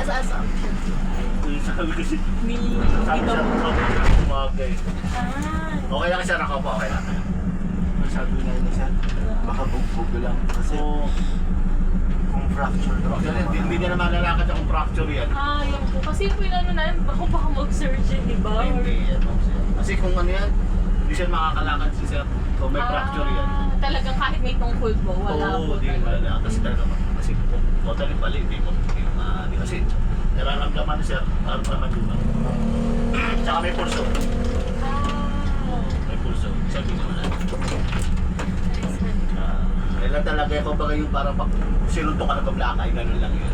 Sa assumption. Sabi kasi, Ni... sabi Ikaw. siya, sabi umaga eh. Ah. Okay lang siya, nakaupo, okay lang. Sabi nga niya siya, baka bugbog lang. Kasi So, kung fracture daw. hindi niya na malalakad kung fracture yan. Ah, yun po. Kasi po yung ano namin, baka mag-surgeon, di ba? Hindi yan. Kasi kung ano yan, hindi siya makakalakad si sir. Kung may fracture yan. Talagang kahit may tungkol po, wala po. Oo, di wala. Kasi talaga, kasi kung totally pali, hindi mo, hindi kasi nararamdaman ni sir, parang naman yun. Tsaka may pulso. Ah. May pulso. Sabi naman na. Kailan talaga ako ba yung parang pag sinuntok ka na paglakay, ganun lang yun.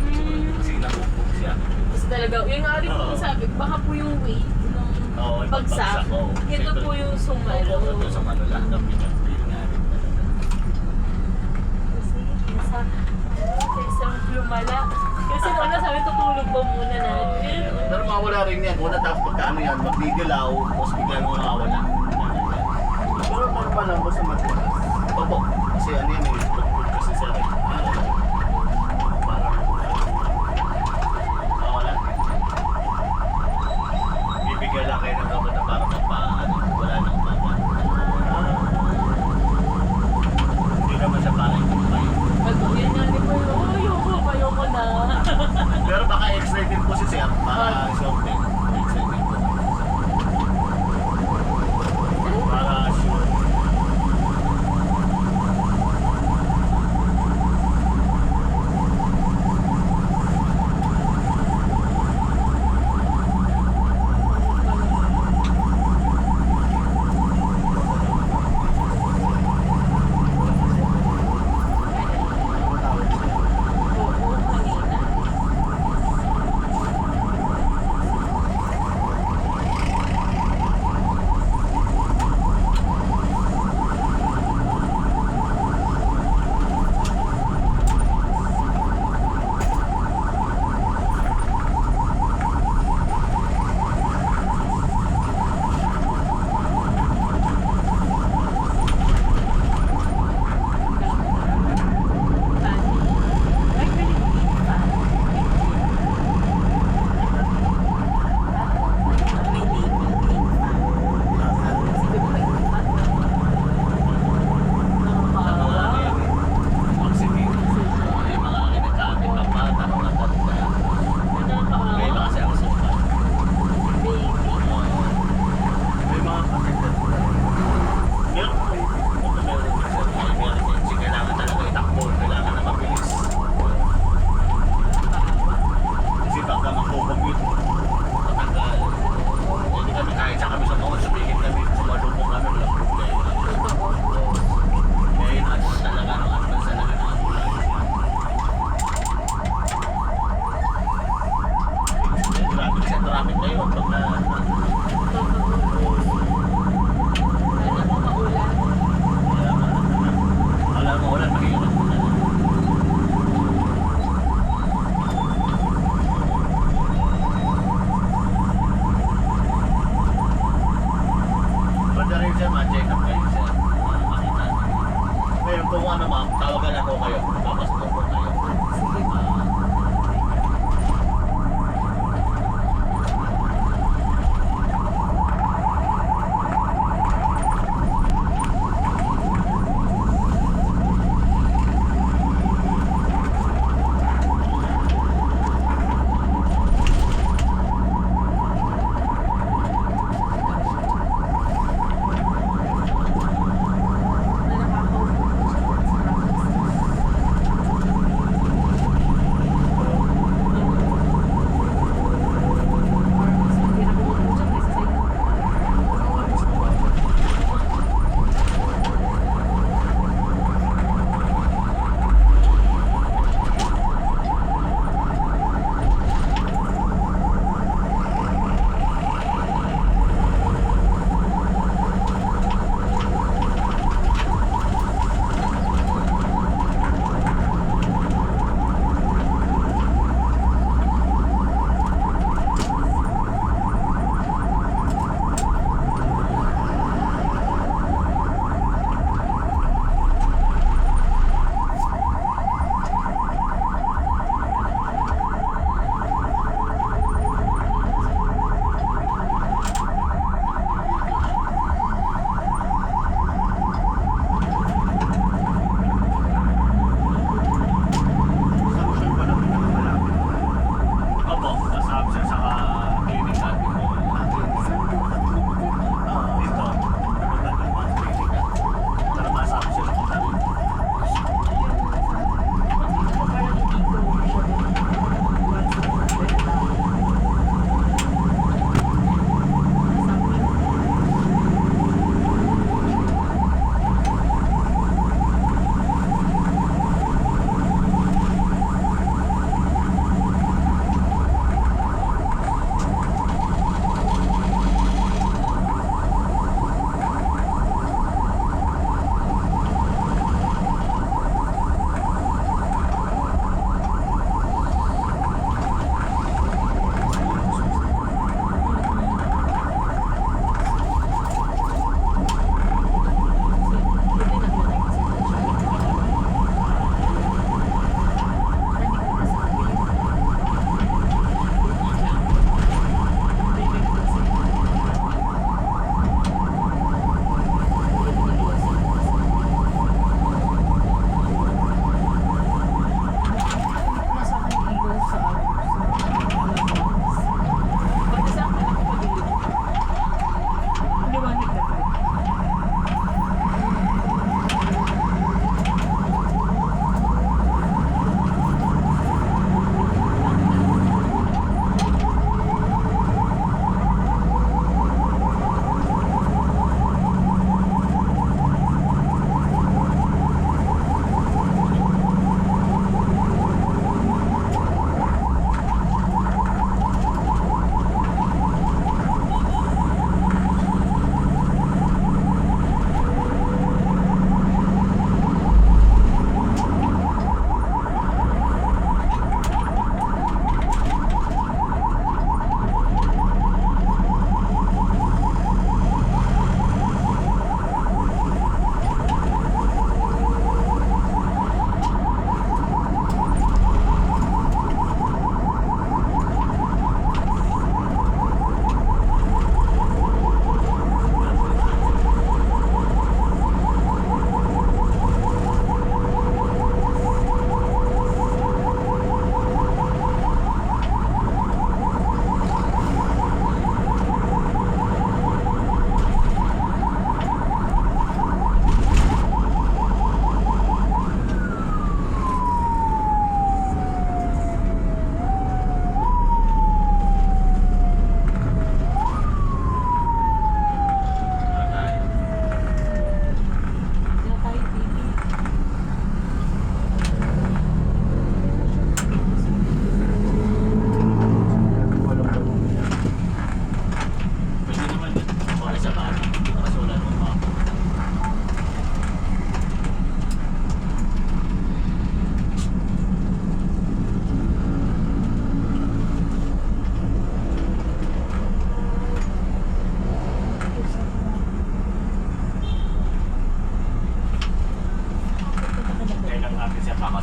Kasi nakupog siya. Kasi talaga, yung nga rin po Oo. sabi, baka po yung weight ng Oo, yung bagsak. pagbagsak, oo. Ito Siyempre. po yung sumalo. Oo, ito sa Manila. Ang pinag-feel nga rin talaga. Kasi isang lumala. Kasi una sabi, tutulog pa muna natin. Pero mawala rin yan. Una tapos pagka ano yan, magdidilaw, tapos bigla mo mawala. Pero normal lang ba sa matigas? Opo. Kasi ano yan eh, pagpul kasi sa akin. Parang mawala. Bibigyan lang kayo ng gamot na para magpaano, wala nang mama. Hindi naman siya parang yung kayo. Pag yun nga rin po yung, ayoko na. Pero baka x-ray din po si sir para something. X-ray din po. Para sure.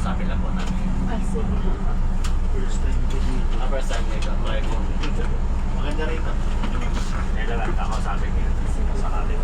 kakausapin lang po namin. Ah, sige. First time ko dito. First time nito, try mo. Maganda rin ito. Kailangan kakausapin niya. Sakali.